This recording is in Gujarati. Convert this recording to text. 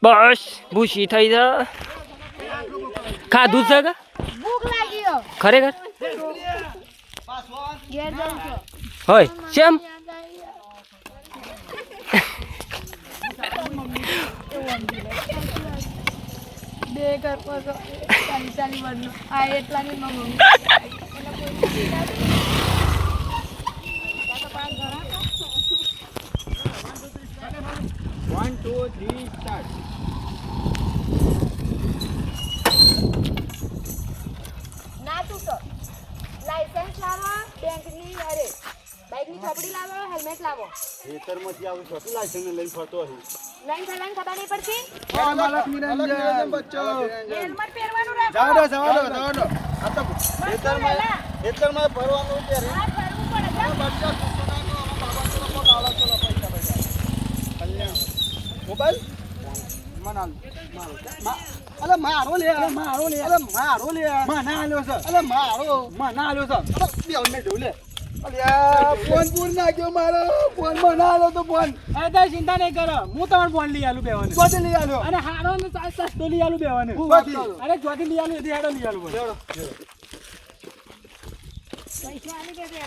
બસ ભૂસી થઈ જા ખાધું છે કે ભૂખ લાગી ખરેખર ઘેર જાઉં છું હોય શેમ બે ઘર પર 40 વર્ષનો આ એટલાની mummy One, two, three, start. ના તૂટો લાયસન્સ લાવો બેંકની અરે બાઈકની થોપડી લાવો હેલ્મેટ લાવો ખેતરમાંથી આવું છું લાયસન્સ લઈને ફરતો હશે લાઈન કરવાની ખબર નહીં પડતી હા માલક નિરંજન બચ્ચો હેલ્મેટ પહેરવાનું રાખો જાવ દો આ તો ખેતરમાં ભરવાનું છે રે આ ફરવું પડે જાઓ. બચ્ચા સુસુનાનો બાબા તો કોટ આલો ચલો પૈસા કલ્યાણ મોબાઈલ મનાલ અલે મારો લે અલે મારો લે મના આલ્યો છે અલે મારો મના આલ્યો છે અલે બે હેલ્મેટ લે અલ્યા ફોન પૂર નાખ્યો મારો ફોન મના આલ્યો તો ફોન અરે તારી ચિંતા નહીં કરો હું તમારે ફોન લઈ આલું બેવાને કોતે લઈ આલ્યો અને હારો ને સસ્તો લઈ આલું બેવાને કોથી અરે જ્યોતિ લઈ આલું એથી હાડો લઈ આલું પૈસા આલી દે